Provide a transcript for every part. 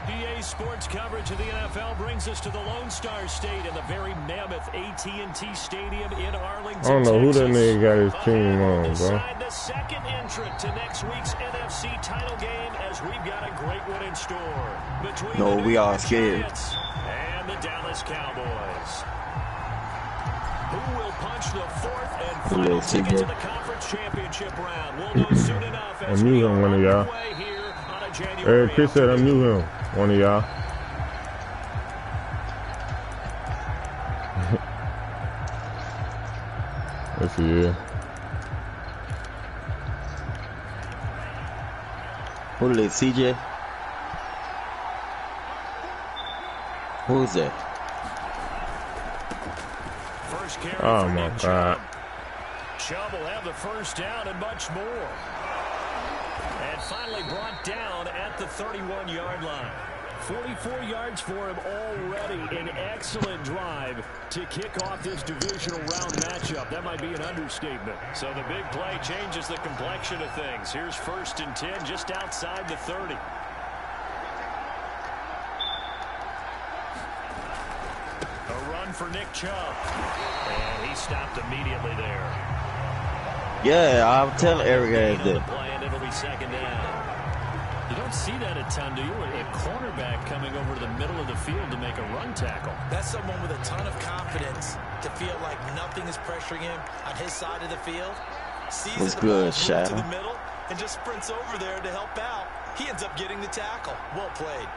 EA Sports coverage of the NFL brings us to the Lone Star State in the very mammoth AT&T Stadium in Arlington, I don't know who that nigga got his team on, bro. Decide the second entrant to next week's NFC title game, as we've got a great one in store between no, the we all scared. Giants and the Dallas Cowboys. Who will punch the fourth and final ticket to the conference championship round? We'll know soon enough as we are one of y'all. Here on a January Hey, Chris said I knew him. One of y'all. Yes, he is. Who is it, CJ? Who is that? Oh my God. Chubb will have the first down and much more. And finally brought down at the 31-yard line. 44 yards for him already. An excellent drive to kick off this divisional round matchup. That might be an understatement. So the big play changes the complexion of things. Here's 1st and 10 just outside the 30. A run for Nick Chubb. And he stopped immediately there. Yeah, I'll tell Eric that. And it'll be 2nd down. You don't see that a ton, do you? A cornerback coming over to the middle of the field to make a run tackle. That's someone with a ton of confidence to feel like nothing is pressuring him on his side of the field. What's good, Shaq? To the middle and just sprints over there to help out. He ends up getting the tackle. Well played.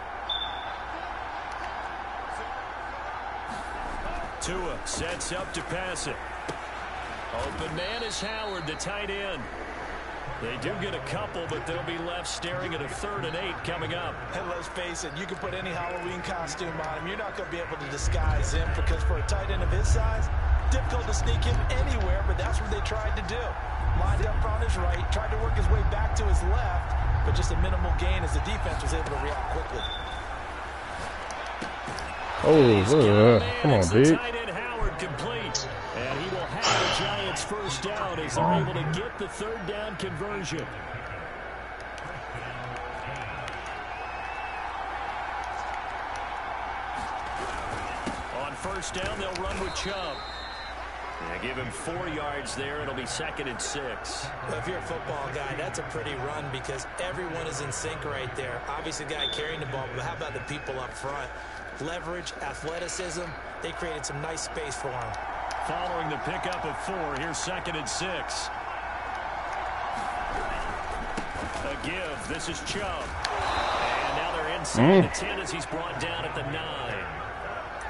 Tua sets up to pass it. Open man is Howard, the tight end. They do get a couple, but they'll be left staring at a 3rd and 8 coming up. And let's face it, you can put any Halloween costume on him. You're not going to be able to disguise him because for a tight end of his size, difficult to sneak him anywhere, but that's what they tried to do. Lined up on his right, tried to work his way back to his left, but just a minimal gain as the defense was able to react quickly. Oh, come on, big. Howard complete. And he will have the Giants first down as they're able to get the 3rd down conversion. On 1st down, they'll run with Chubb. Yeah, give him 4 yards there. It'll be 2nd and 6. Well, if you're a football guy, that's a pretty run because everyone is in sync right there. Obviously, the guy carrying the ball, but how about the people up front? Leverage, athleticism, they created some nice space for him. Following the pickup of 4, here's 2nd and 6. A give. This is Chubb. And now they're inside the 10 as he's brought down at the 9.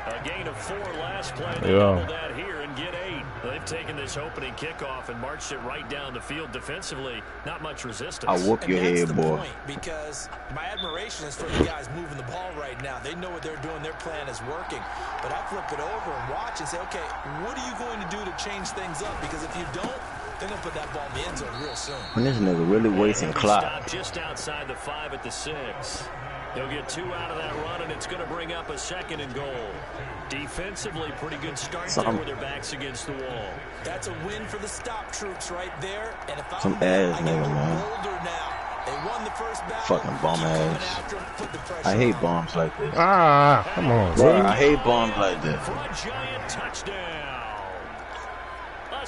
A gain of 4 last play. They double that here and get 8. They've taken this opening kickoff and marched it right down the field defensively. Not much resistance. I'll whoop your head, boy. Point, because my admiration is for the guys moving the ball right now. They know what they're doing. Their plan is working. But I flip it over and watch and say, okay, what are you going to do to change things up? Because if you don't, they're going to put that ball in the end zone real soon. When this nigga really wasting clock. Just outside the 5 at the 6. He'll get 2 out of that run, and it's going to bring up a 2nd and goal. Defensively, pretty good start there with their backs against the wall. That's a win for the stop troops right there. And if some ass nigga, man. They won the first battle. Fucking bum ass. I hate bombs like this. Ah, come on, bro. I hate bombs like this. For a Giant touchdown.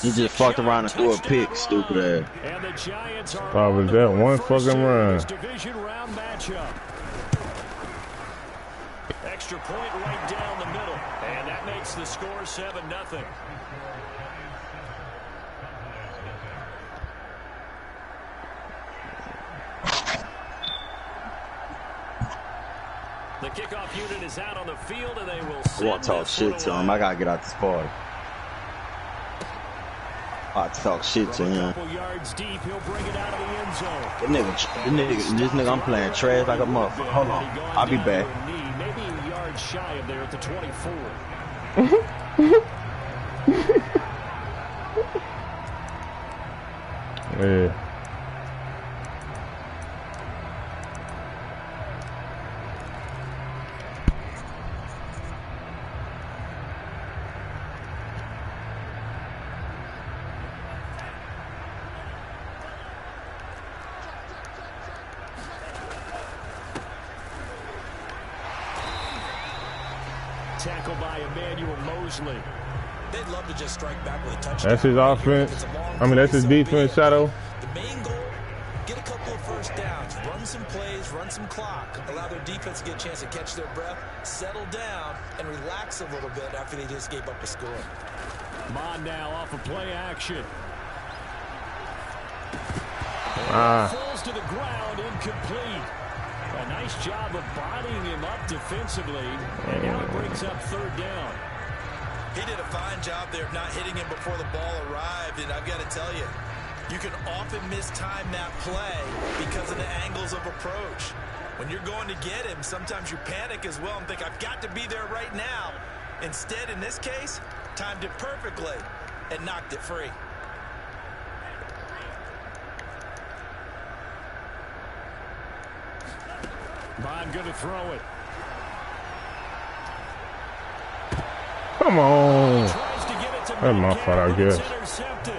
He just fucked around and threw a pick, stupid ass. And the Giants are probably that one fucking run. Division round matchup. Extra point right down the middle. And that makes the score 7-0. The kickoff unit is out on the field, and they will I won't talk shit to him. I gotta get out this party. I talk shit to him. Yards deep, he'll bring it out of the end zone. This nigga, I'm playing trash like a motherfucker. Hold on, I'll be back. Maybe a yard shy of there at the 24. Yeah. tackle by Emmanuel Mosley. They'd love to just strike back with a touchdown. That's his offense. I mean, that's his defense, Shadow. The main goal, get a couple of first downs, run some plays, run some clock, allow their defense to get a chance to catch their breath, settle down, and relax a little bit after they just gave up a score. Mond now off of play action. Falls to the ground, incomplete. A nice job of bodying him up defensively, and now it brings up third down. He did a fine job there of not hitting him before the ball arrived, and I've got to tell you, you can often mistime that play because of the angles of approach. When you're going to get him, sometimes you panic as well and think, I've got to be there right now. Instead, in this case, timed it perfectly and knocked it free. Bond going to throw it. Come on. Tries to give it to That's my fault, I guess. Intercepted.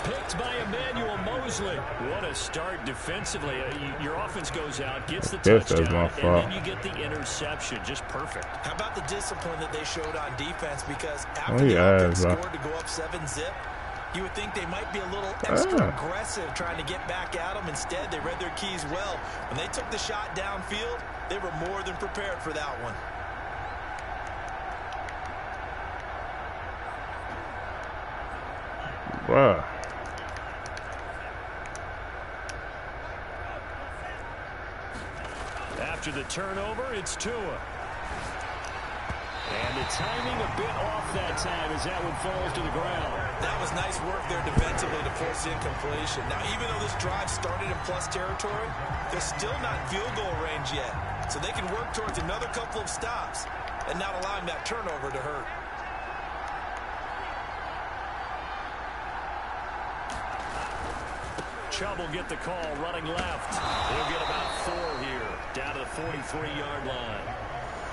Picked by Emmanuel Mosley. What a start defensively. Your offense goes out, gets the touchdown, That's my fault. and then you get the interception. Just perfect. How about the discipline that they showed on defense? Because after the offense scored to go up 7-zip, you would think they might be a little extra aggressive trying to get back at them. Instead, they read their keys well. When they took the shot downfield, they were more than prepared for that one. Wow. After the turnover, it's Tua. And the timing a bit off that time as that one falls to the ground. That was nice work there defensively to force incompletion. Now, even though this drive started in plus territory, they're still not in field goal range yet. So they can work towards another couple of stops and not allowing that turnover to hurt. Chubb will get the call running left. He'll get about 4 here, down to the 43-yard line.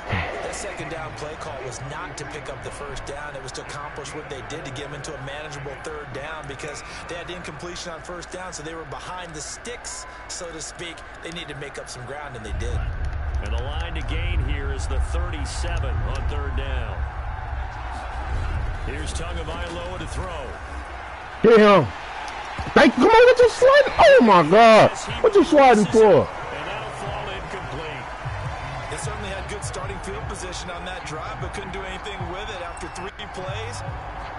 That second down play call was not to pick up the first down. It was to accomplish what they did to get them into a manageable third down because they had incompletion on first down, so they were behind the sticks, so to speak. They needed to make up some ground, and they did. And the line to gain here is the 37 on third down. Here's Tagovailoa to throw. Get him. Thank you. Come on, what you sliding? Oh, my God. What you sliding for? And that'll fall incomplete. They certainly had good starting field position on that drive, but couldn't do anything with it after 3 plays.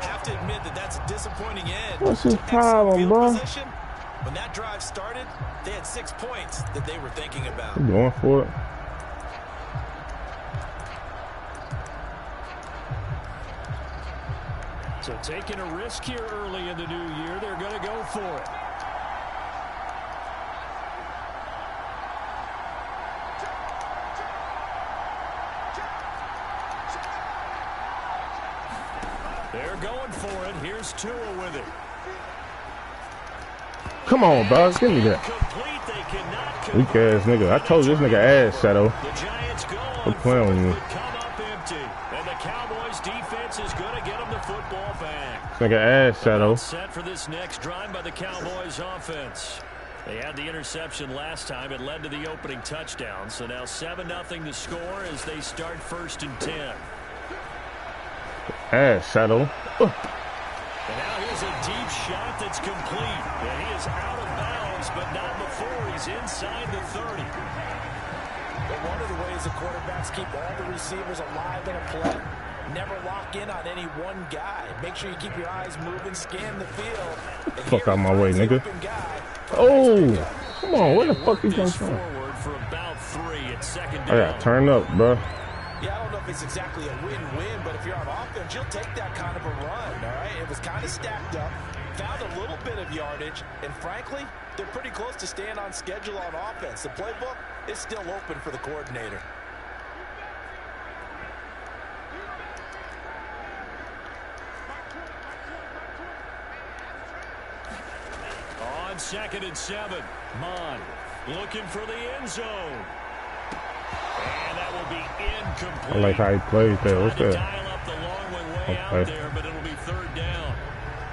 Have to admit that that's a disappointing end. What's his problem, bro? Position. When that drive started, they had 6 points that they were thinking about. I'm going for it. So taking a risk here early in the new year, they're going to go for it. They're going for it. Here's Tua with it. Come on, dog. Give me that. Weak ass nigga. I told you this nigga ass, Shadow. The Giants go Quit playing with me. come up empty. And the Cowboys defense is going to get them the football back. This nigga ass, Shadow. Set for this next drive by the Cowboys offense. They had the interception last time. It led to the opening touchdown. So now 7-0 to score as they start 1st and 10. Ass, Shadow. And now here's a deep shot that's complete. And he is out of bounds, but not before he's inside the 30. But one of the ways the quarterbacks keep all the receivers alive in a play, never lock in on any one guy. Make sure you keep your eyes moving, scan the field. Fuck out my way, nigga. Oh, come on. Where the fuck he comes from? Forward for about 3 at second I down. got turned up, bro. Yeah, I don't know if it's exactly a win-win, but if you're on offense, you'll take that kind of a run, all right? It was kind of stacked up, found a little bit of yardage, and frankly, they're pretty close to staying on schedule on offense. The playbook is still open for the coordinator. On 2nd and 7, Mond looking for the end zone. And that will be incomplete. I like how he plays there. What's Trying to that? dial up the long way out there, but it'll be 3rd down.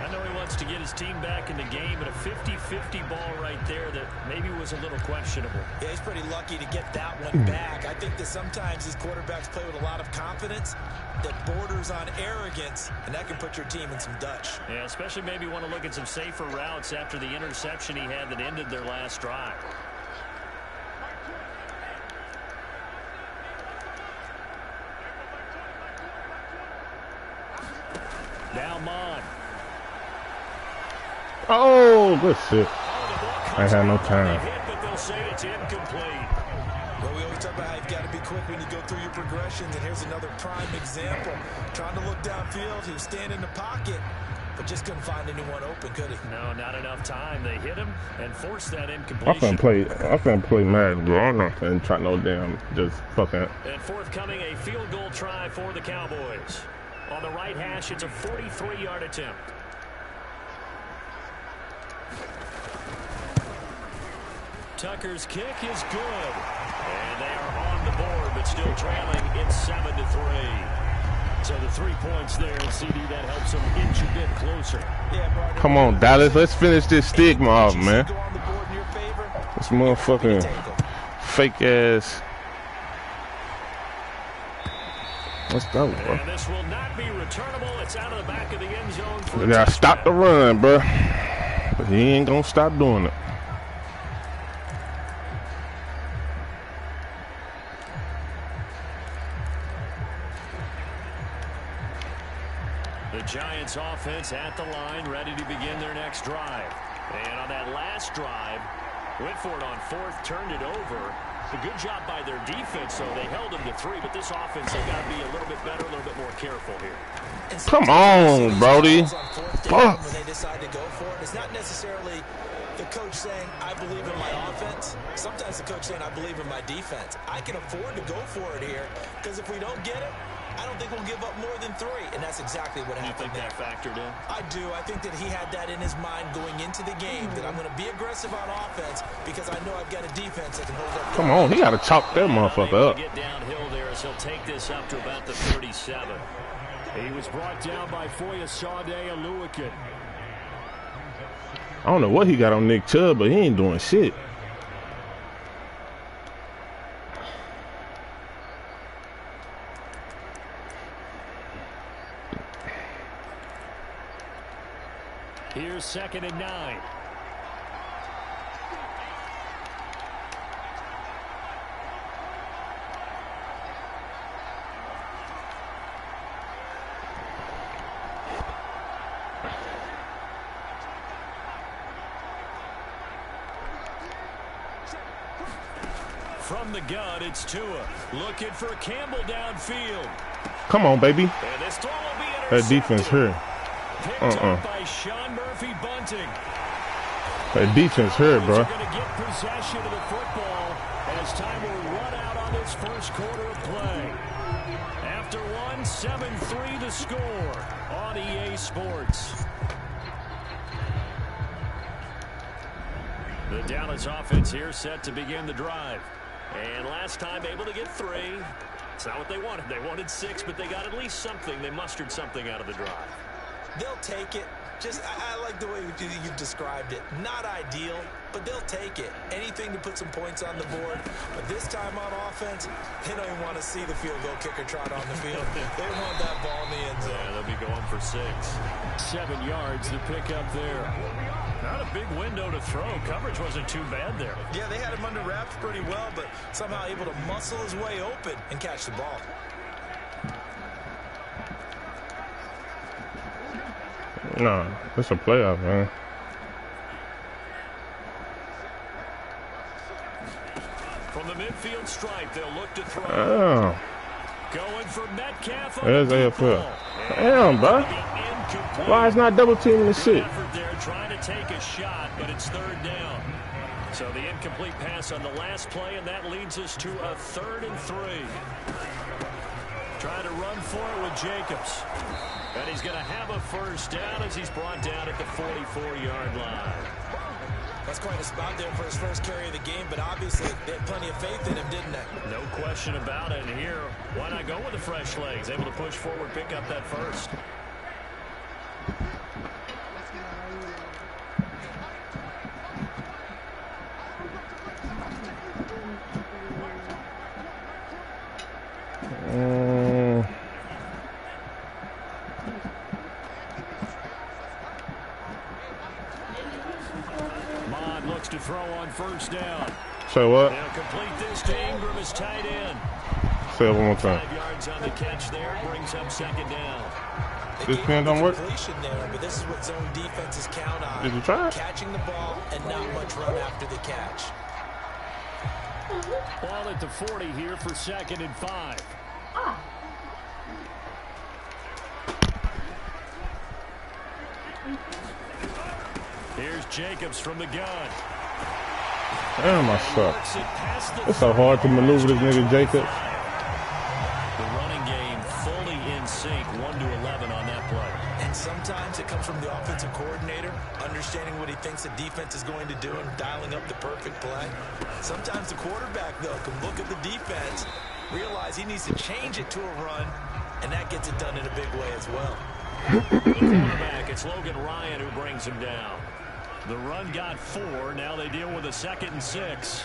I know he wants to get his team back in the game, but a 50-50 ball right there that maybe was a little questionable. Yeah, he's pretty lucky to get that one back. I think that sometimes these quarterbacks play with a lot of confidence that borders on arrogance, and that can put your team in some Dutch. Yeah, especially maybe want to look at some safer routes after the interception he had that ended their last drive. Now Mond. Oh, good shit. I had no time. But they'll say it's incomplete. Well, we always talk about how you've got to be quick when you go through your progressions, and here's another prime example. Trying to look downfield, he was standing in the pocket, but just couldn't find anyone open, could he? No, not enough time. They hit him and forced that I'm incompletion. finna play Madden, bro. I'm not finna try no damn just fucking. And forthcoming, a field goal try for the Cowboys. On the right hash, it's a 43-yard attempt. Tucker's kick is good. And they are on the board, but still trailing. It's 7-3. So the 3 points there, and CD, that helps them inch a bit closer. Yeah, Come on, Dallas. Let's finish this stigma off, man. This motherfucking fake ass. What's that, bro? And this will not be returnable. It's out of the back of the end zone. We gotta stop the run, bro. But he ain't gonna stop doing it. The Giants offense at the line, ready to begin their next drive. And on that last drive, went for it on fourth, turned it over. A good job by their defense, so they held them to 3, but this offense, they've got to be a little bit better, a little bit more careful here. Come on, Brody. Fuck. When they decide to go for it, it's not necessarily the coach saying, I believe in my offense. Sometimes the coach saying, I believe in my defense. I can afford to go for it here, because if we don't get it, I don't think we'll give up more than 3, and that's exactly what happened. You think that factored in? I do. I think that he had that in his mind going into the game, that I'm going to be aggressive on offense because I know I've got a defense that can hold up. Come on, he got to chop that motherfucker up. Get downhill there as he'll take this up to about the 37. He was brought down by Foyesade Oluokun. I don't know what he got on Nick Chubb, but he ain't doing shit. Here's 2nd and 9. From the gun, it's Tua looking for Campbell downfield. Come on, baby. And this throw will be That defense here. picked up by Sean Murphy Bunting. That defense here, bro. Going to get possession of the football as time will run out on this first quarter of play. After 7-3 the score on EA Sports. The Dallas offense here set to begin the drive. And last time able to get 3. It's not what they wanted. They wanted 6, but they got at least something. They mustered something out of the drive. They'll take it. Just, I like the way you described it. Not ideal, but they'll take it. Anything to put some points on the board. But this time on offense, they don't even want to see the field goal kicker trot on the field. They want that ball in the end zone. Yeah, they'll be going for 6. 7 yards, the pickup there. Not a big window to throw. Coverage wasn't too bad there. Yeah, they had him under wraps pretty well, but somehow able to muscle his way open and catch the ball. Nah, it's a playoff, man. From the midfield stripe, they'll look to throw. Damn. Going for Metcalf. There's AFL. Damn, bro. Why is not double teaming the shit? Effort there, trying to take a shot, but it's 3rd down. So the incomplete pass on the last play, and that leads us to a 3rd and 3. Trying to run for it with Jacobs. And he's going to have a first down as he's brought down at the 44-yard line. That's quite a spot there for his first carry of the game, but obviously they had plenty of faith in him, didn't they? No question about it. And here, why not go with the fresh legs? Able to push forward, pick up that first. first down. Say what? They'll complete this to Ingram as tight end. Say it one more time. 5 yards on the catch there, brings up second down. This pen don't work? There, but this is what zone defenses count on. Did you try it? Catching the ball and not much run after the catch. Ball at the 40 here for 2nd and 5. Here's Jacobs from the gun. Damn, I suck. It's so hard to maneuver this nigga Jacobs. The running game fully in sync, 1-11 on that play. And sometimes it comes from the offensive coordinator, understanding what he thinks the defense is going to do and dialing up the perfect play. Sometimes the quarterback, though, can look at the defense, realize he needs to change it to a run, and that gets it done in a big way as well. The quarterback, it's Logan Ryan who brings him down. The run got 4. Now they deal with a 2nd and 6.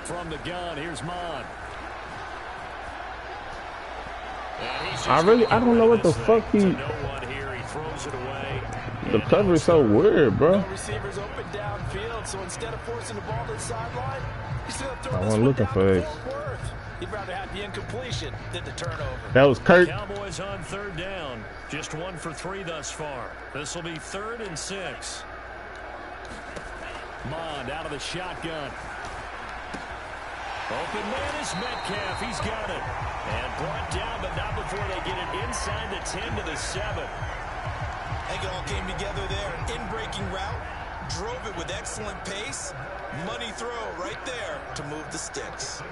From the gun, here's Mond. I don't know what the fuck he. No one here. He throws it away. The cover is so weird, bro. No receivers open downfield, so instead of forcing the ball to the sideline, he's going to throw I this wasn't one looking down for to it. Fort Worth. He'd rather have the incompletion than the turnover. That was Kurt. Cowboys on 3rd down. Just 1 for 3 thus far. This will be 3rd and 6. Mond out of the shotgun. Open man is Metcalf. He's got it. And brought down, but not before they get it inside the 10 to the 7. I think it all came together there. An in-breaking route. Drove it with excellent pace. Money throw right there to move the sticks.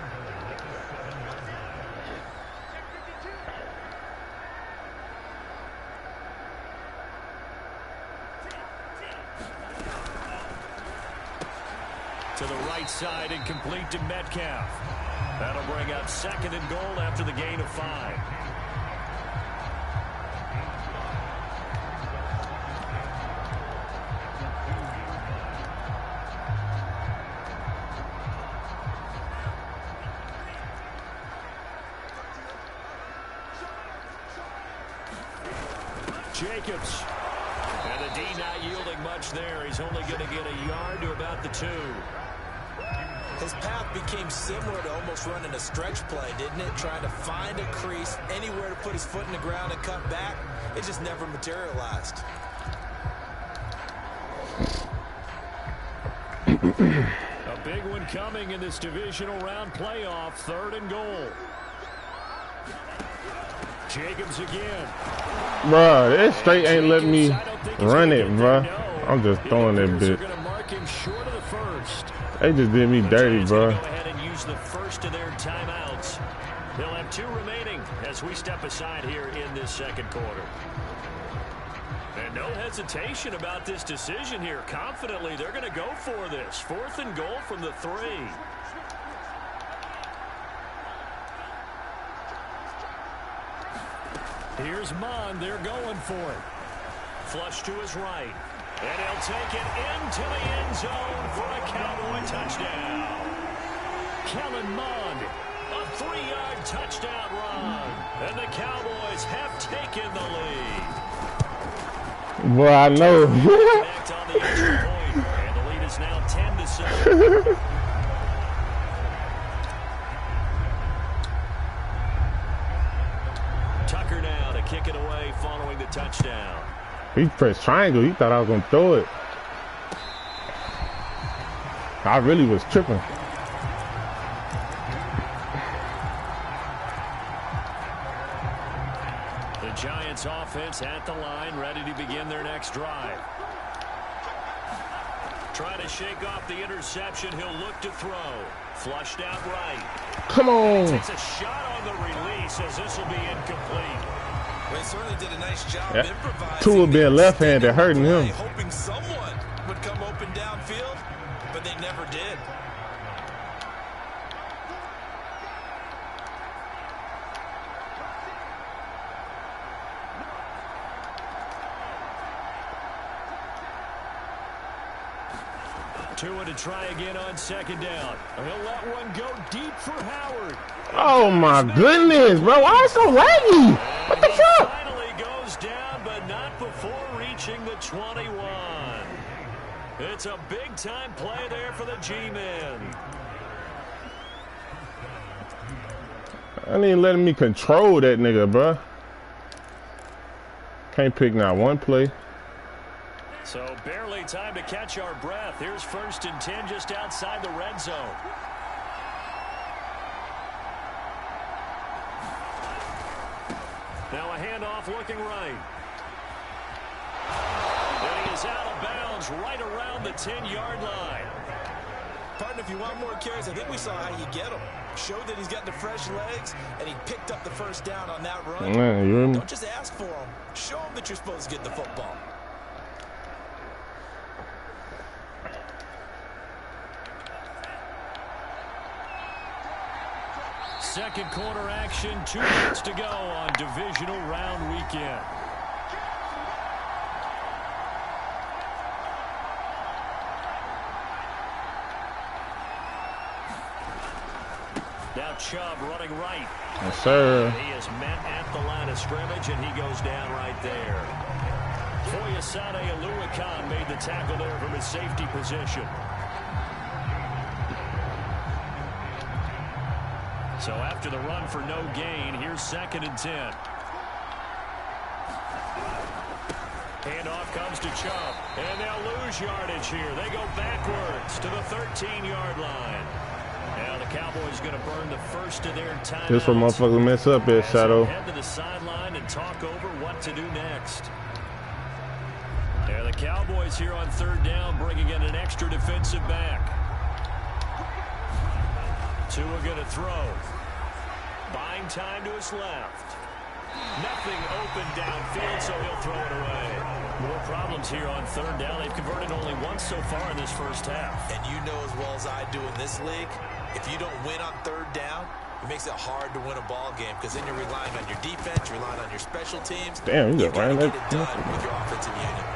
To the right side and complete to Metcalf. That'll bring up 2nd and goal after the gain of 5. Jacobs. And the D not yielding much there. He's only going to get a yard to about the 2. His path became similar to almost running a stretch play, didn't it? Trying to find a crease, anywhere to put his foot in the ground and cut back. It just never materialized. A big one coming in this divisional round playoff. 3rd and goal. Jacobs again. Bruh, that straight ain't letting me run it, bruh. I'm just throwing that bitch. They just did me dirty, bruh. Go ahead and use the first of their timeouts. They'll have 2 remaining as we step aside here in this 2nd quarter. And no hesitation about this decision here. Confidently, they're going to go for this. 4th and goal from the 3. Here's Mond. They're going for it. Flush to his right. And he'll take it into the end zone for a Cowboy touchdown. Kellen Mond, a 3-yard touchdown run. And the Cowboys have taken the lead. Boy, I know. Connect on the extra point, and the lead is now 10-7. Tucker now to kick it away following the touchdown. He pressed triangle. He thought I was going to throw it. I really was tripping. The Giants offense at the line, ready to begin their next drive. Trying to shake off the interception. He'll look to throw. Flushed out right. Come on. Takes a shot on the release as this will be incomplete. They certainly did a nice job improvising. Tua being left-handed hurting him. Hoping someone would come open downfield, but they never did. Tua to try again on 2nd down. He'll let one go deep for Howard. Oh my goodness, bro. Why is it so laggy? What the fuck? approaching the 21. It's a big-time play there for the G-men. I ain't letting me control that nigga, bro. Can't pick not one play. So barely time to catch our breath. Here's 1st and 10 just outside the red zone. Now a handoff looking right. And he is out of bounds right around the 10-yard line. Partner, if you want more carries, I think we saw how you get him. Showed that he's got the fresh legs, and he picked up the first down on that run. Man, don't just ask for him. Show him that you're supposed to get the football. Second quarter action, 2 minutes to go on divisional round weekend. Now Chubb running right. Yes, sir. He is met at the line of scrimmage, and he goes down right there. Foyesade Oluwakan made the tackle there from his safety position. So after the run for no gain, here's 2nd and 10. Handoff comes to Chubb, and they'll lose yardage here. They go backwards to the 13-yard line. Now the Cowboys going to burn the first of their timeouts. This what motherfucker mess up at, Shadow. Head to the sideline and talk over what to do next. Now the Cowboys here on 3rd down, bringing in an extra defensive back. Tua going to throw. Buying time to his left. Nothing open downfield, so he'll throw it away. More problems here on 3rd down. They've converted only once so far in this first half. And you know as well as I do in this league, if you don't win on 3rd down, it makes it hard to win a ball game because then you're relying on your defense, you're relying on your special teams. Damn, you got got to right get it done with your offensive unit.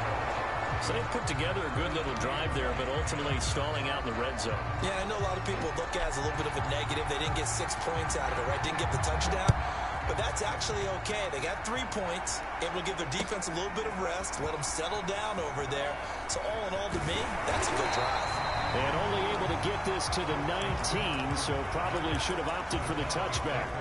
So they put together a good little drive there, but ultimately stalling out in the red zone. Yeah, I know a lot of people look at it as a little bit of a negative. They didn't get 6 points out of it, right? Didn't get the touchdown. But that's actually okay. They got 3 points. It will give their defense a little bit of rest, let them settle down over there. So all in all, to me, that's a good drive. And only able to get this to the 19, so probably should have opted for the touchback.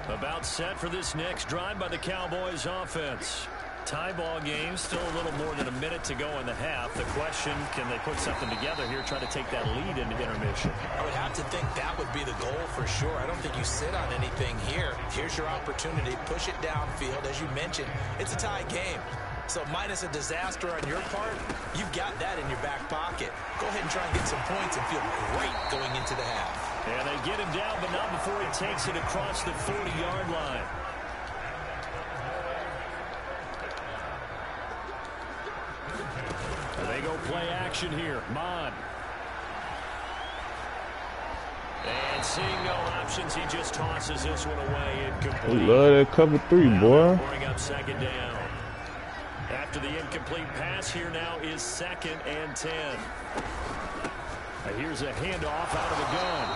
About set for this next drive by the Cowboys offense. Tie ball game, still a little more than a minute to go in the half. The question, can they put something together here, try to take that lead into intermission? I would have to think that would be the goal for sure. I don't think you sit on anything here. Here's your opportunity. Push it downfield. As you mentioned, it's a tie game. So minus a disaster on your part, you've got that in your back pocket. Go ahead and try and get some points and feel great going into the half. And they get him down, but not before he takes it across the 40-yard line. They go play action here. Mon. And seeing no options, he just tosses this one away incomplete. We love that cover 3, boy. Bring up 2nd down. After the incomplete pass, here now is 2nd and 10. Here's a handoff out of the gun.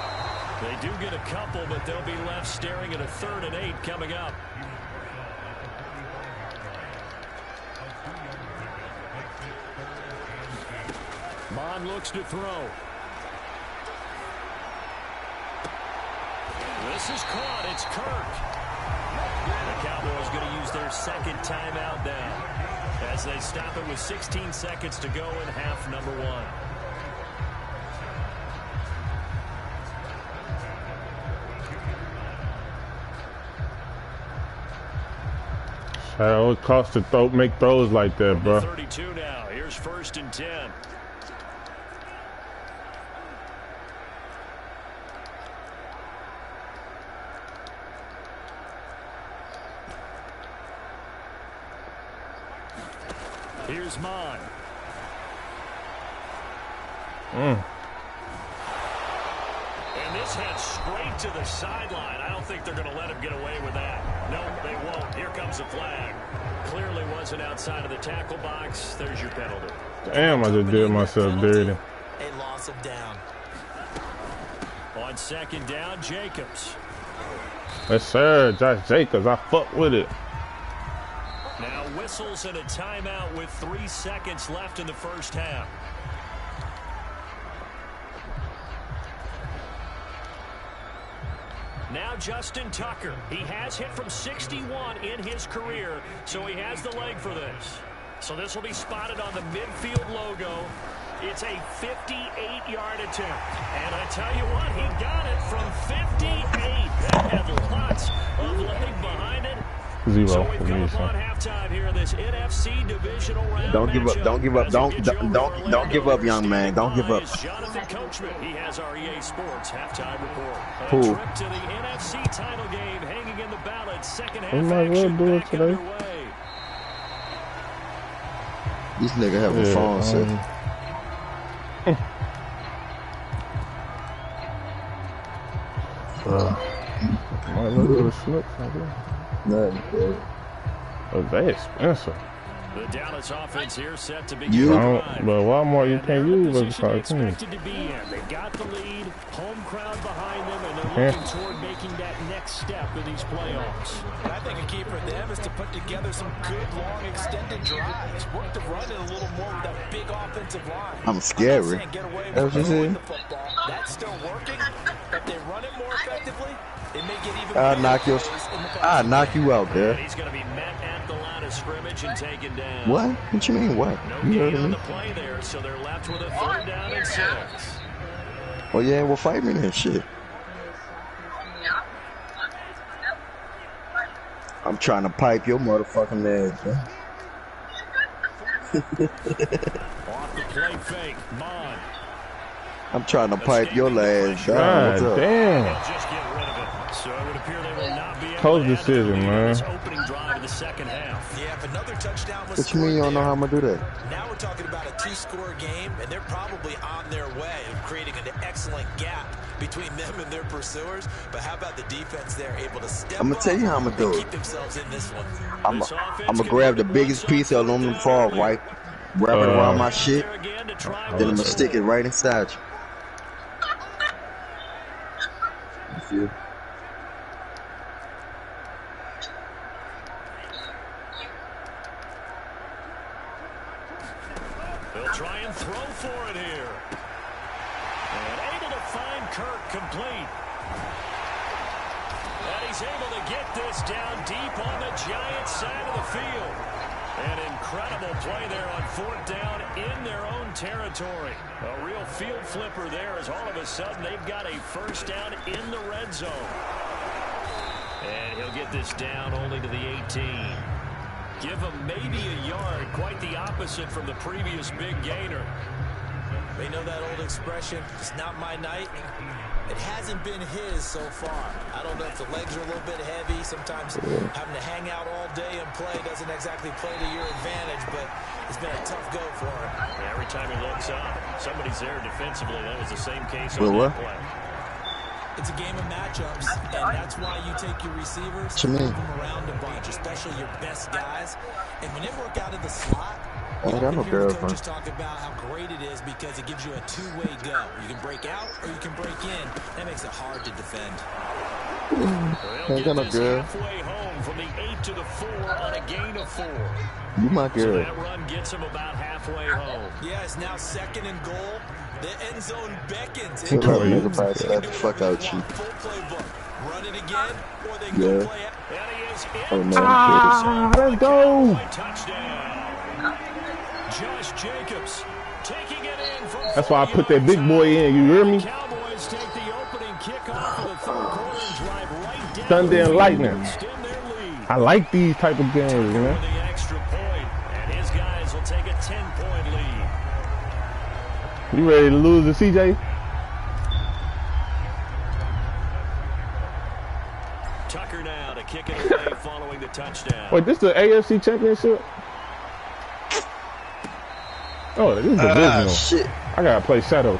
They do get a couple, but they'll be left staring at a 3rd and 8 coming up. Mon looks to throw. This is caught. It's Kirk. The Cowboys going to use their 2nd timeout now as they stop it with 16 seconds to go in half number 1. How it costs to make throws like that, bro. 32 now. Here's 1st and 10. Here's Mon. And this heads straight to the sideline. I don't think they're going to let him get away with that. No, they won't. Here comes a flag. Clearly wasn't outside of the tackle box. There's your penalty. Damn, I just did myself dirty. A him down. On second down, Jacobs. Yes, sir. Josh Jacobs. I fuck with it. Now whistles and a timeout with 3 seconds left in the first half. Now Justin Tucker. He has hit from 61 in his career, so he has the leg for this. So this will be spotted on the midfield logo. It's a 58-yard attempt. And I tell you what, he got it from 58. That had lots of leg behind it. Zero. So we've come upon halftime here in this NFC divisional round. Don't give up. Don't give up. Don't give up, young man. Don't give up. Jonathan Coachman. He has our EA Sports halftime report. Cool. A trip to the NFC title game hanging in the balance. Second half We might well action do it back today. underway. These niggas have a phone set. Might look at the slips, I guess. Nothing. Oh, they expensive. The Dallas offense here set to begin You- the I don't, drive. but Walmart, you And they're can't in the use those position they cartoons. expected to be in. They've got the lead, home crowd behind them, and they're Yeah. looking toward making that next step in these playoffs. And I think a key for them is to put together some good, long, extended drives. Work the run in a little more with that big offensive line. I'm scary. I'm not saying get away That's what you with said? the football. That's still working. If they run it more effectively, it may get even I'll bigger knock you. plays in the I'll passing knock you out, And girl. he's going to be met at the line of scrimmage and taken down. What? What you mean? What? No You gain heard on me? the play there, so they're left with a 3rd down and 6. Oh yeah, well fight me then, shit. I'm trying to pipe your motherfucking ass, man. Off the play fake, Mon. I'm trying to pipe your ass, dog. God What's up? damn. They'll just get rid of it. So it would appear they will not be able Coach to add to the decision, lead in man. this opening drive of the second half. Yeah, if another touchdown was What you mean you don't know how I'm gonna do that? Now we're talking about a 2-score game, and they're probably on their way of creating an excellent gap between them and their pursuers. But how about the defense there, able to step I'm gonna tell you how I'm gonna up do and it. keep themselves in this one. I'm gonna grab the biggest piece of aluminum foil, right? Wrap it around my shit, There again to try then I'm gonna Wilson. stick it right inside you. You feel? They'll try and throw for it here. And able to find Kirk complete. And he's able to get this down deep on the Giants side of the field. An incredible play there on 4th down in their own territory. A real field flipper there as all of a sudden they've got a 1st down in the red zone. And he'll get this down only to the 18. Give him maybe a yard, quite the opposite from the previous big gainer. They know that old expression, it's not my night. It hasn't been his so far. I don't know if the legs are a little bit heavy. Sometimes having to hang out all day and play doesn't exactly play to your advantage, but it's been a tough go for him. Every time he looks up, somebody's there defensively. That was the same case Well, on what? that play. It's a game of matchups, and that's why you take your receivers What you and mean? move them around a bunch, especially your best guys. And when they work out of the slot, I ain't got no you hear the girlfriend. coaches talk about how great it is because it gives you a two-way go. You can break out or you can break in. That makes it hard to defend. They'll Ain't get got no this girl. halfway home from the 8 to the 4 on a gain of 4. You my So girl. that run gets him about halfway home. Yeah, it's now 2nd and goal. The end zone beckons. Chill out, nigga. Probably slap the fuck out you. Full playbook. Run it again, or they Yeah. go play it. And he is Oh, in. no, Ah, let's go. Touchdown. Josh Jacobs taking it in from That's why I 40 put that big yards boy in. You hear me? Cowboys take the opening kickoff of the 3rd quarter and drive right down Thunder and the field lightning. and extend their lead. I like these type of games, For man. the extra point, and his guys will take a 10-point lead. You ready to lose to CJ? Tucker now to kick it away following the touchdown. Wait, this is the AFC Championship? Oh, this is divisional. Shit. I gotta play Shadow.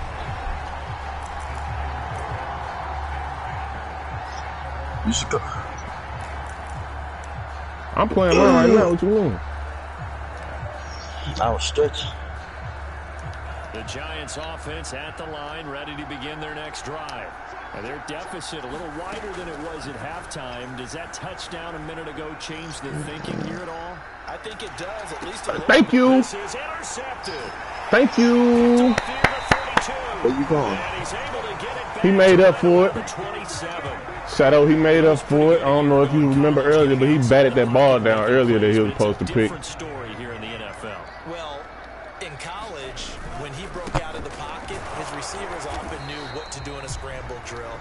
You should go. I'm playing mine right now. What you mean? I was stretching. The Giants offense at the line, ready to begin their next drive. And their deficit a little wider than it was at halftime. Does that touchdown a minute ago change the thinking here at all? I think it does, at least a little. Thank you. This is intercepted. Thank you. Where you going? And he's able to get it back. He made up for it. The 27. Shadow, he made up for it. I don't know if you remember earlier, but he batted that ball down earlier that he was supposed to pick. Different story here in the NFL. Well, in college, when he broke out of the pocket, his receivers often knew what to do in a scramble drill.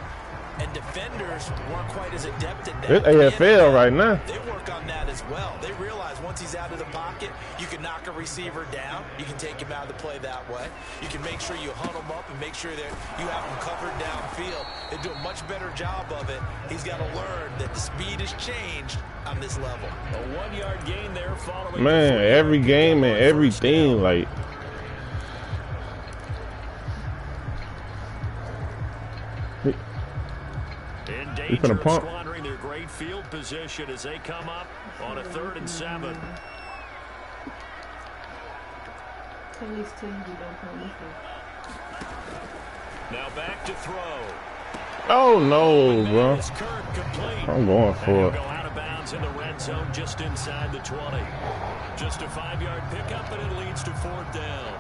And defenders weren't quite as adept at that. It's AFL right now. They work on that as well. They realize once he's out of the pocket, you can knock a receiver down. You can take him out of the play that way. You can make sure you hunt him up and make sure that you have him covered downfield. They do a much better job of it. He's got to learn that the speed has changed on this level. A 1-yard gain there following. Man, every game and everything, like. In He's danger gonna of pump. squandering their great field position as they come up on a 3rd and 7. Now back to throw. Oh no, bro. Is Kirk complete. I'm going And for he'll it. go out of bounds in the red zone just inside the 20. Just a 5-yard pickup, and it leads to 4th down.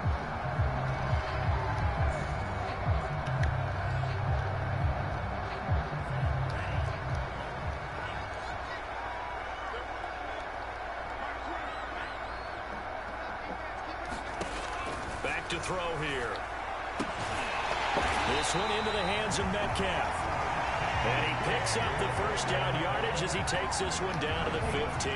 Back to throw here. This one into the hands of Metcalf. And he picks up the 1st down yardage as he takes this one down to the 15.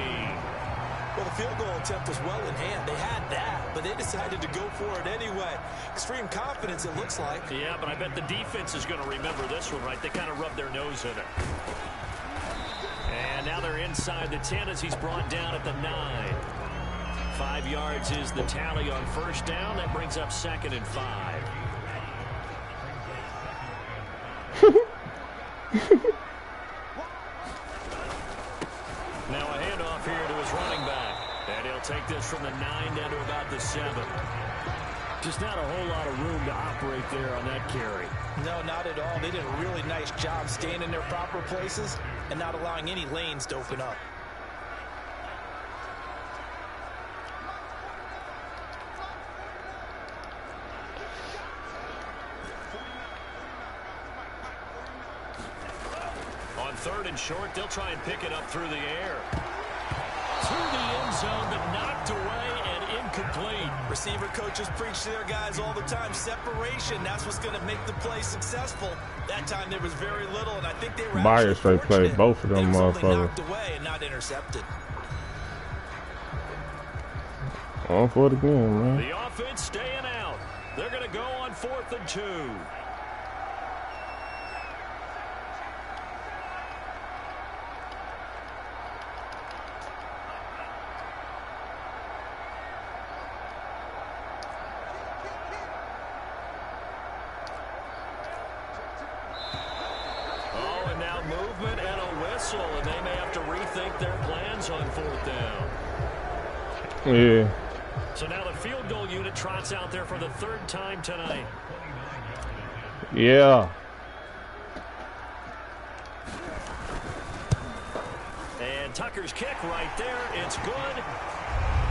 Well, the field goal attempt was well in hand. They had that, but they decided to go for it anyway. Extreme confidence, it looks like. Yeah, but I bet the defense is going to remember this one, right? They kind of rubbed their nose in it. And now they're inside the 10 as he's brought down at the 9. 5 yards is the tally on 1st down. That brings up 2nd and 5. Now a handoff here to his running back. And he'll take this from the 9 down to about the 7. Just not a whole lot of room to operate there on that carry. No, not at all. They did a really nice job staying in their proper places and not allowing any lanes to open up. On 3rd and short, they'll try and pick it up through the air. To the end zone, but knocked away and incomplete. Receiver coaches preach to their guys all the time. Separation, that's what's going to make the play successful. That time there was very little, and I think they were Myers straight played both of them motherfuckers. knocked away and not intercepted. On for it again, man. The offense staying out. They're going to go on 4th and 2. Movement and a whistle, and they may have to rethink their plans on 4th down. Yeah. So now the field goal unit trots out there for the 3rd time tonight. Yeah. And Tucker's kick right there. It's good.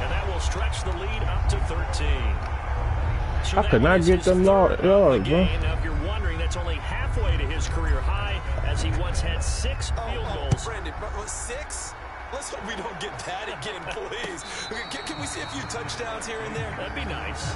And that will stretch the lead up to 13. So I could not get them yards, bro. Now, if you're wondering, that's only halfway to his career high, as he once had 6 field goals. Brandon, 6? Let's hope we don't get that again, please. Can we see a few touchdowns here and there? That'd be nice.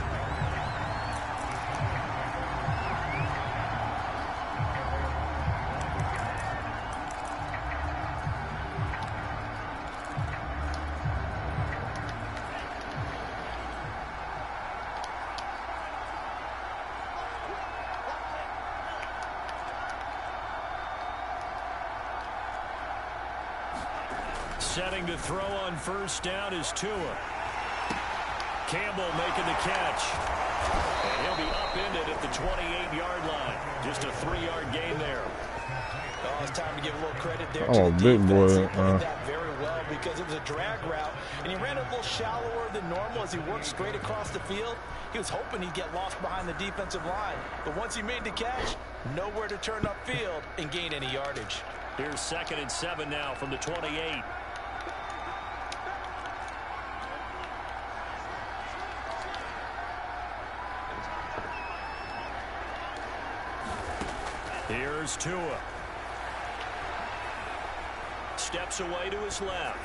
Setting to throw on 1st down is Tua. Campbell making the catch. And he'll be upended at the 28-yard line. Just a 3-yard gain there. Oh, it's time to give a little credit there Oh, to the big defense. boy. They played that very well because it was a drag route, and he ran a little shallower than normal as he worked straight across the field. He was hoping he'd get lost behind the defensive line, but once he made the catch, nowhere to turn upfield and gain any yardage. Here's 2nd and 7 now from the 28. Here's Tua. Steps away to his left.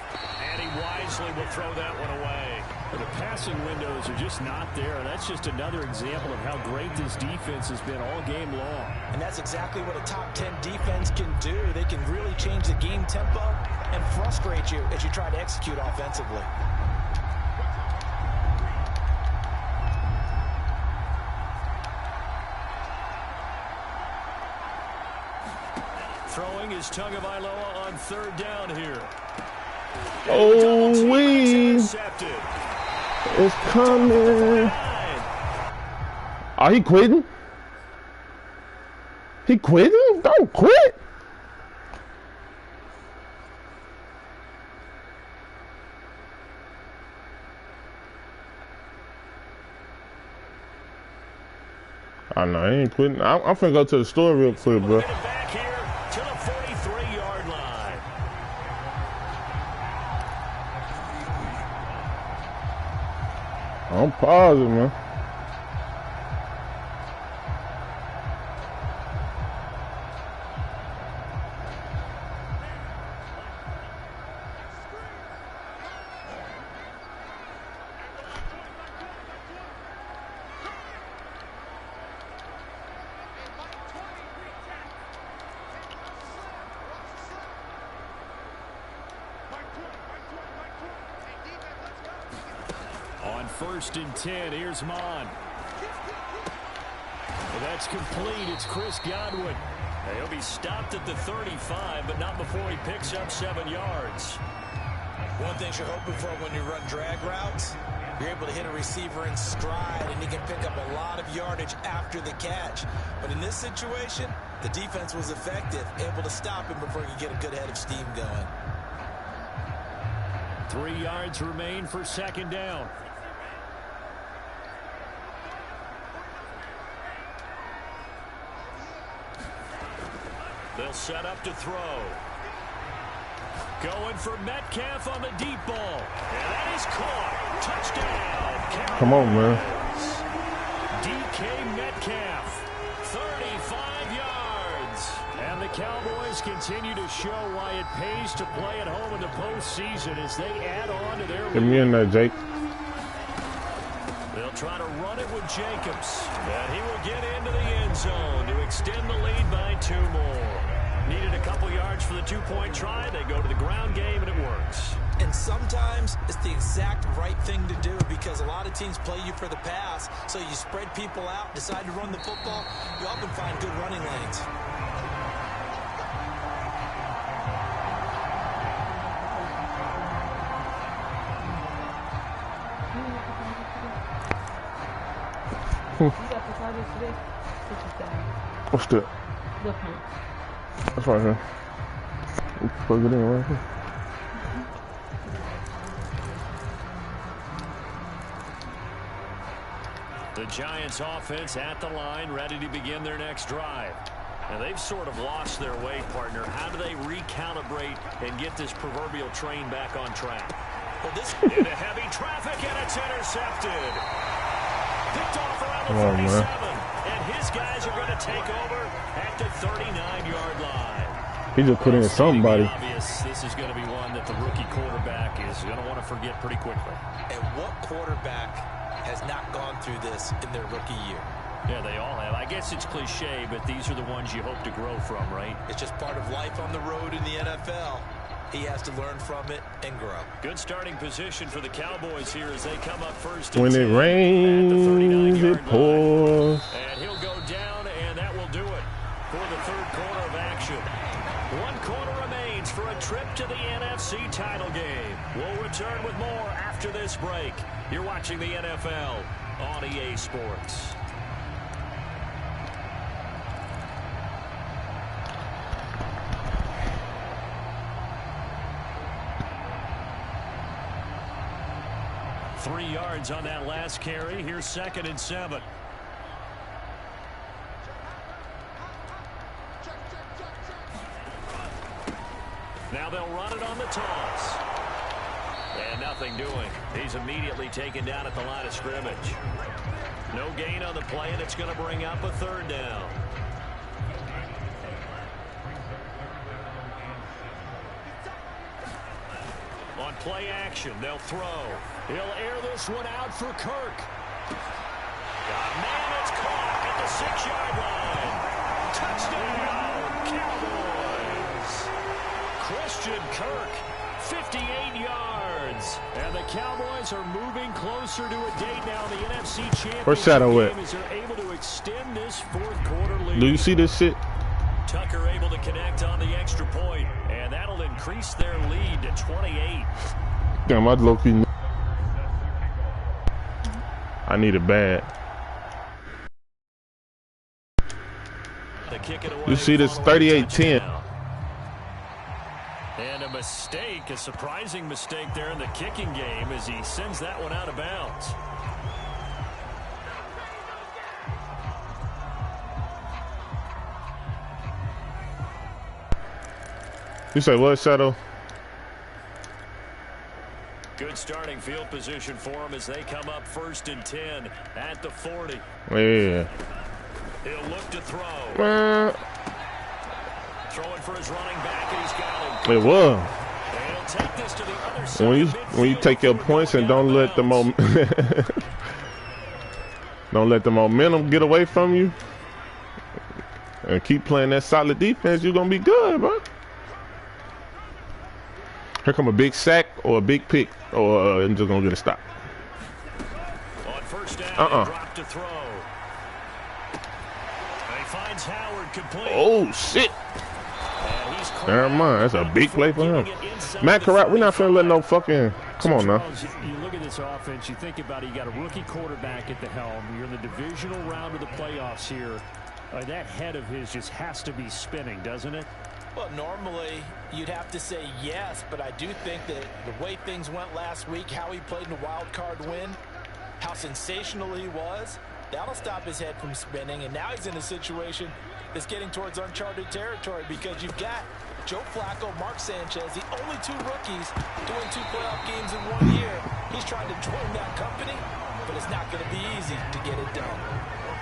And he wisely will throw that one away. The passing windows are just not there. And that's just another example of how great this defense has been all game long. And that's exactly what a top 10 defense can do. They can really change the game tempo and frustrate you as you try to execute offensively. Throwing is Tagovailoa on 3rd down here. Oh, it's coming. Are he quitting? He quitting? Don't quit. I know, he ain't quitting. I'm finna go to the store real quick, bro. Back here to the 43-yard line. I'm pausing, man. On 1st and 10, here's Mon. Well, that's complete. It's Chris Godwin. He'll be stopped at the 35, but not before he picks up 7 yards. One thing you're hoping for when you run drag routes, you're able to hit a receiver in stride, and he can pick up a lot of yardage after the catch. But in this situation, the defense was effective, able to stop him before he could get a good head of steam going. 3 yards remain for 2nd down. They'll set up to throw. Going for Metcalf on the deep ball. And that is caught. Touchdown. Come on, man. DK Metcalf, 35 yards. And the Cowboys continue to show why it pays to play at home in the postseason as they add on to their lead. Get me in there, Jake. They'll try to run it with Jacobs. And he will get into the end zone to extend the lead by 2 more. Needed a couple yards for the 2-point try. They go to the ground game, and it works. And sometimes it's the exact right thing to do because a lot of teams play you for the pass. So you spread people out, decide to run the football. You often find good running lanes. What's that? That's right here. Plug it in right here. The Giants offense at the line, ready to begin their next drive. Now they've sort of lost their way, partner. How do they recalibrate and get this proverbial train back on track? Well, this into heavy traffic, and it's intercepted. Picked off around the 37. And his guys are going to take over at the 39-yard line. He just put in somebody. Obvious, this is going to be one that the rookie quarterback is going to want to forget pretty quickly. And what quarterback has not gone through this in their rookie year? Yeah, they all have. I guess it's cliche, but these are the ones you hope to grow from, right? It's just part of life on the road in the NFL. He has to learn from it and grow. Good starting position for the Cowboys here as they come up first. When it rains, it pours. And he'll go down, and that will do it for the 3rd quarter of action. 1 quarter remains for a trip to the NFC title game. We'll return with more after this break. You're watching the NFL on EA Sports. 3 yards on that last carry. Here's 2nd and 7. Now they'll run it on the toss. And nothing doing. He's immediately taken down at the line of scrimmage. No gain on the play, and it's going to bring up a 3rd down. On play action, they'll throw. He'll air this one out for Kirk. Man, it's caught at the 6-yard line. Touchdown, Cowboys. Christian Kirk, 58 yards. And the Cowboys are moving closer to a date now in the NFC Championship. Where's Shadow at? As they're able to extend this 4th quarter lead. Do you see this shit? Tucker able to connect on the extra point, and that'll increase their lead to 28. Damn, I'd low-key. I need it bad. You see this 38-10. And a mistake, a surprising mistake there in the kicking game as he sends that one out of bounds. You say what, Shadow? Good starting field position for him as they come up 1st and 10 at the 40. Yeah. He'll look to throw. Throwing for his running back, and he's got him. It was. And he'll take this to the other side. When you take your points and don't let the momentum get away from you, and keep playing that solid defense, you're gonna be good, bro. Here come a big sack or a big pick, or I'm just gonna get a stop. On 1st down, drop to throw. He finds Howard complete. Oh shit! Never mind, that's a big play for him. Matt Corral, we're not finna let no fucking. Come on now. You look at this offense, you think about it. You got a rookie quarterback at the helm. You're in the divisional round of the playoffs here. That head of his just has to be spinning, doesn't it? Well, normally you'd have to say yes, but I do think that the way things went last week, how he played in a wild card win, how sensational he was, that'll stop his head from spinning. And now he's in a situation that's getting towards uncharted territory because you've got Joe Flacco, Mark Sanchez, the only 2 rookies doing 2 playoff games in 1 year. He's trying to join that company, but it's not going to be easy to get it done.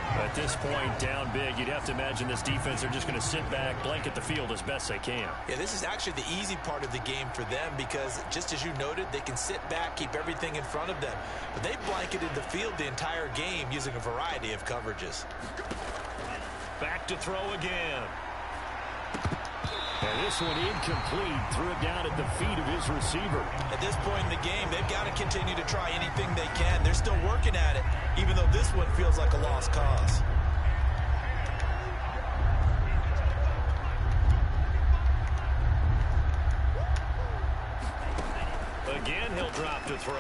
At this point, down big, you'd have to imagine this defense are just going to sit back, blanket the field as best they can. Yeah, this is actually the easy part of the game for them because, just as you noted, they can sit back, keep everything in front of them. But they blanketed the field the entire game using a variety of coverages. Back to throw again. And this one incomplete. Threw it down at the feet of his receiver. At this point in the game, they've got to continue to try anything they can. They're still working at it, even though this one feels like a lost cause. Again, he'll drop to throw.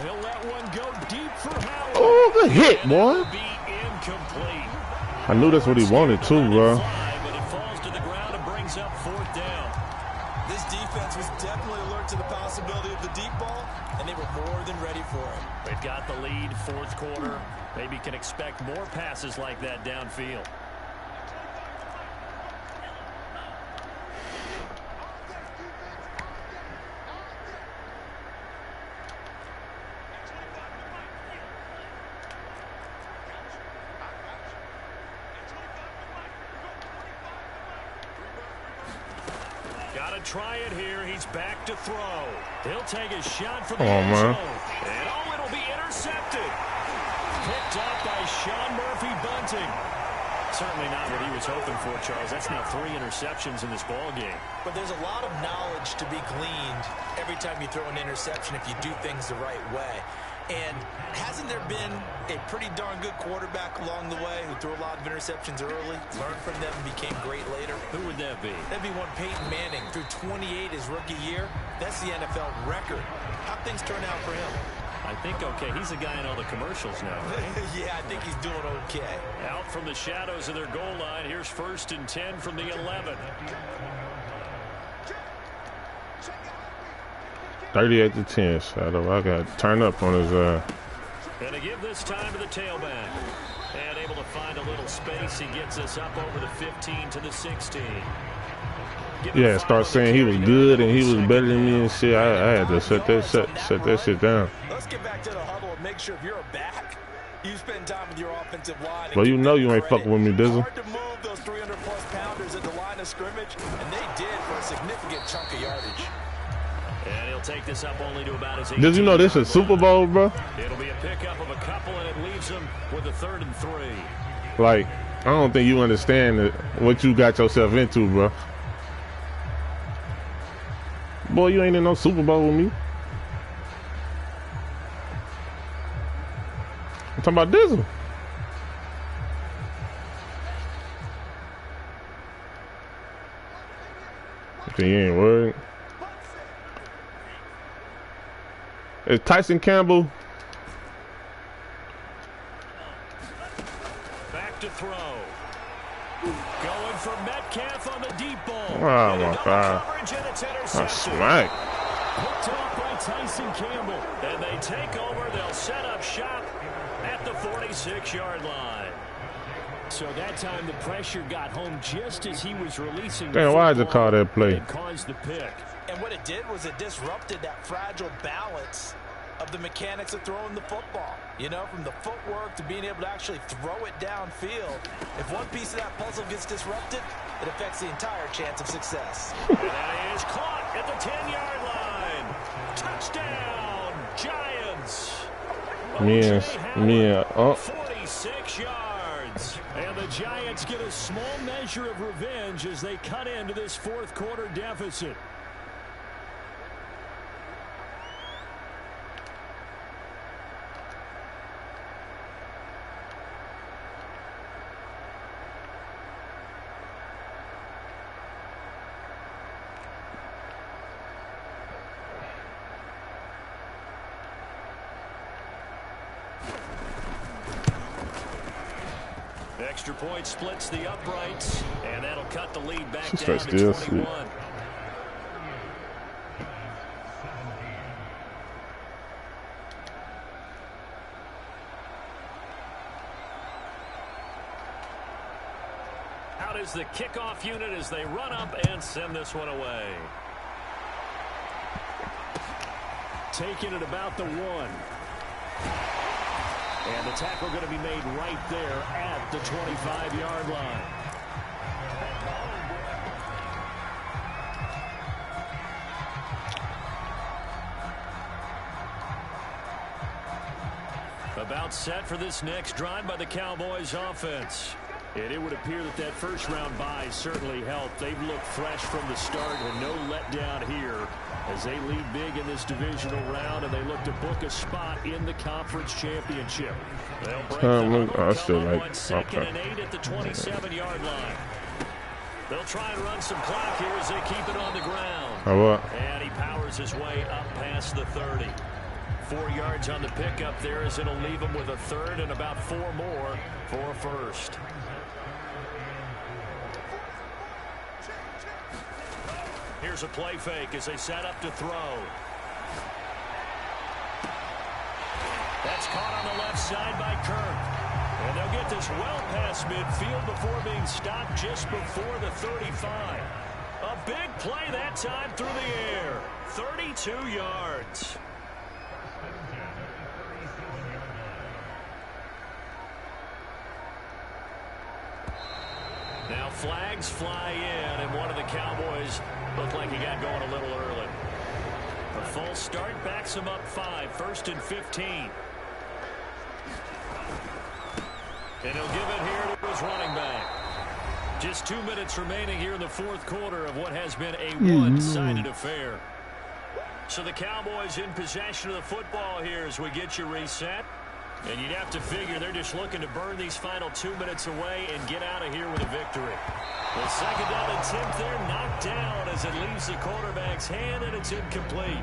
He'll let one go deep for Howard. Oh, good hit, boy. Be incomplete. I knew that's what he wanted too, bro. But it falls to the ground and brings up 4th down. This defense was definitely alert to the possibility of the deep ball, and they were more than ready for it. They've got the lead, 4th quarter. Maybe can expect more passes like that downfield. Try it here. He's back to throw. He'll take a shot from the end zone. And it'll be intercepted. Picked up by Sean Murphy Bunting. Certainly not what he was hoping for, Charles. That's now 3 interceptions in this ball game. But there's a lot of knowledge to be gleaned every time you throw an interception if you do things the right way. And hasn't there been a pretty darn good quarterback along the way who threw a lot of interceptions early, learned from them, and became great later? Who would that be? That'd be one Peyton Manning. Threw 28 his rookie year. That's the NFL record. How'd things turn out for him? I think okay. He's the guy in all the commercials now, right? Yeah, I think he's doing okay. Out from the shadows of their goal line. Here's 1st and 10 from the 11. 38-10, Shadow. I got to turn up on his And to give this time to the tailback. And able to find a little space. He gets us up over the 15 to the 16. Yeah, start saying he was good and he was better than me and shit. I had to shut that shit down. Let's get back to the huddle and make sure if you're a back, you spend time with your offensive line. Well, you know you ain't fucking with me, Dizzle. Hard to move those 300-plus pounders at the line of scrimmage, and they did for a significant chunk of yardage. And he'll take this up only to about his 18. Did you know this is Super Bowl, bro? It'll be a pickup of a couple, and it leaves him with a 3rd and 3. Like, I don't think you understand what you got yourself into, bro. Boy, you ain't in no Super Bowl with me. I'm talking about Dizzle. Okay, you ain't worried. Is Tyson Campbell? Back to throw. Going for Metcalf on the deep ball. Oh my God. A smack. Picked off by Tyson Campbell. And they take over. They'll set up shop at the 46-yard line. So that time the pressure got home just as he was releasing. Damn, why did you call that play? It caused the pick. And what it did was it disrupted that fragile balance of the mechanics of throwing the football. You know, from the footwork to being able to actually throw it downfield. If one piece of that puzzle gets disrupted, it affects the entire chance of success. And that is caught at the 10-yard line. Touchdown, Giants. 46 yards. And the Giants get a small measure of revenge as they cut into this fourth quarter deficit. Extra point splits the uprights, and that'll cut the lead back down to 21. Out is the kickoff unit as they run up and send this one away. Taking it about the 1. And the tackle going to be made right there at the 25-yard line. About set for this next drive by the Cowboys offense. And it would appear that that first-round bye certainly helped. They've looked fresh from the start and no letdown here as they lead big in this divisional round, and they look to book a spot in the conference championship. They'll break on 2nd and 8 at the 27-yard line. They'll try and run some clock here as they keep it on the ground. And he powers his way up past the 30. 4 yards on the pickup there as it'll leave him with a 3rd and about 4 more for a first. Here's a play fake as they set up to throw. That's caught on the left side by Kirk. And they'll get this well past midfield before being stopped just before the 35. A big play that time through the air. 32 yards. Now flags fly in, and one of the Cowboys looked like he got going a little early. A false start backs him up 5, 1st and 15. And he'll give it here to his running back. Just 2 minutes remaining here in the fourth quarter of what has been a one-sided affair. So the Cowboys in possession of the football here as we get you reset. And you'd have to figure they're just looking to burn these final 2 minutes away and get out of here with a victory. The 2nd down attempt there knocked down as it leaves the quarterback's hand, and it's incomplete.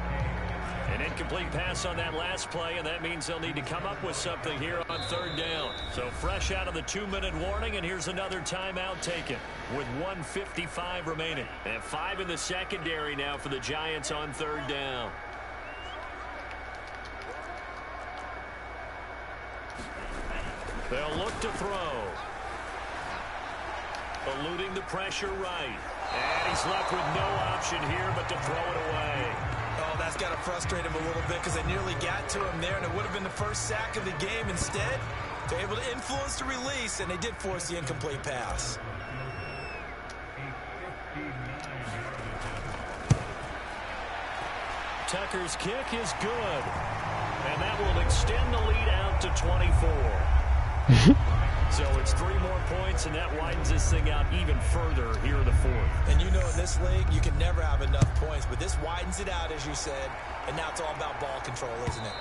An incomplete pass on that last play, and that means they'll need to come up with something here on 3rd down. So fresh out of the 2-minute warning, and here's another timeout taken with 1:55 remaining. And 5 in the secondary now for the Giants on 3rd down. They'll look to throw. Eluding the pressure right. And he's left with no option here but to throw it away. Oh, that's got to frustrate him a little bit because they nearly got to him there, and it would have been the first sack of the game. Instead, they're able to influence the release, and they did force the incomplete pass. Tucker's kick is good. And that will extend the lead out to 24. So it's 3 more points, and that widens this thing out even further here in the 4th. And you know in this league, you can never have enough points, but this widens it out, as you said, and now it's all about ball control, isn't it?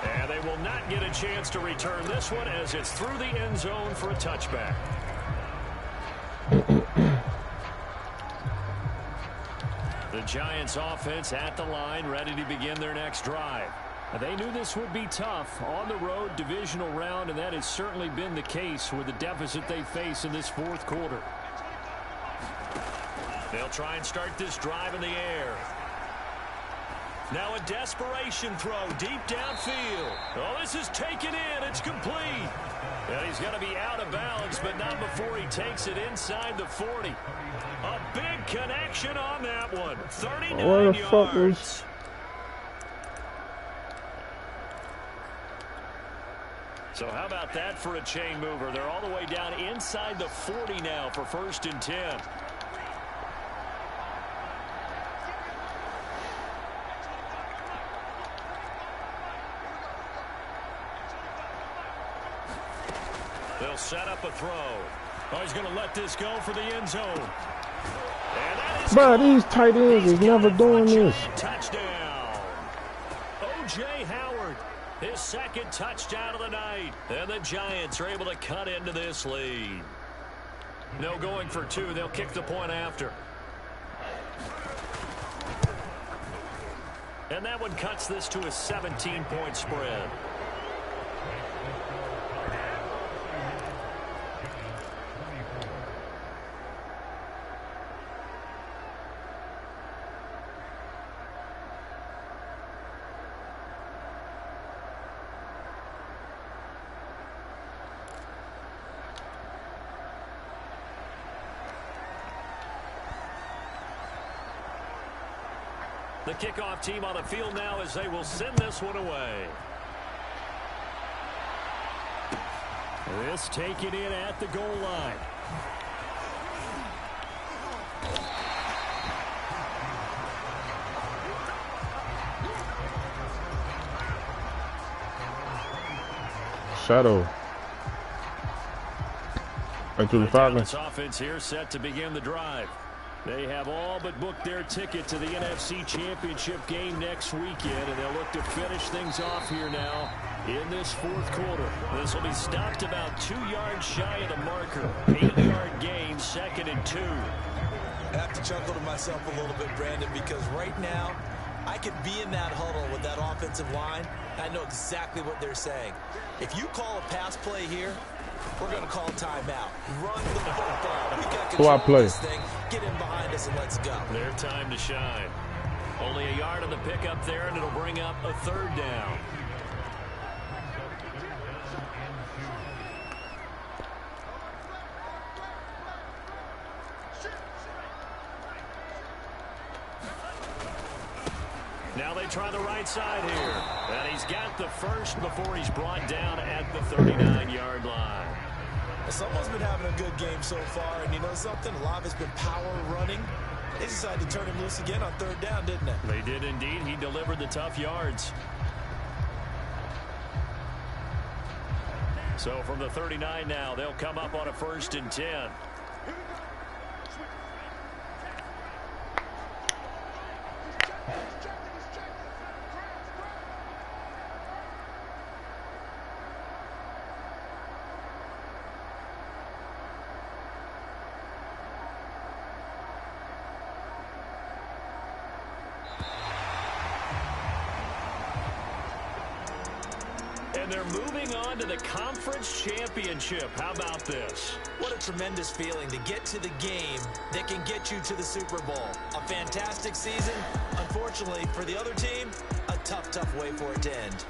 And they will not get a chance to return this one as it's through the end zone for a touchback. The Giants offense at the line, ready to begin their next drive. They knew this would be tough on the road divisional round, and that has certainly been the case with the deficit they face in this 4th quarter. They'll try and start this drive in the air. Now a desperation throw deep downfield. Oh, this is taken in. It's complete. And he's going to be out of bounds, but not before he takes it inside the 40. A big connection on that one. 39 yards. So how about that for a chain mover? They're all the way down inside the 40 now for 1st and 10. They'll set up a throw. Oh, he's going to let this go for the end zone. And that is bro, these tight ends is never doing this. Touchdown. O.J. Howard. His 2nd touchdown of the night. And the Giants are able to cut into this lead. No going for 2. They'll kick the point after. And that one cuts this to a 17-point spread. The kickoff team on the field now as they will send this one away. This taken in at the goal line. Shadow. Into the Falcons. Offense here set to begin the drive. They have all but booked their ticket to the NFC Championship game next weekend, and they'll look to finish things off here now in this 4th quarter. This will be stopped about 2 yards shy of the marker. 8-yard gain, 2nd and 2. I have to chuckle to myself a little bit, Brandon, because right now I could be in that huddle with that offensive line. I know exactly what they're saying. If you call a pass play here, we're going to call timeout. Run the football. We got control of this thing. Get in behind us and let's go. Their time to shine. Only a yard on the pickup there, and it'll bring up a 3rd down. Now they try the right side here. And he's got the first before he's brought down at the 39-yard line. Someone's been having a good game so far, and you know something? A lot of it's been power running. They decided to turn him loose again on 3rd down, didn't they? They did indeed. He delivered the tough yards. So from the 39 now, they'll come up on a 1st and 10. And they're moving on to the conference championship. How about this? What a tremendous feeling to get to the game that can get you to the Super Bowl. A fantastic season. Unfortunately, for the other team, a tough, tough way for it to end.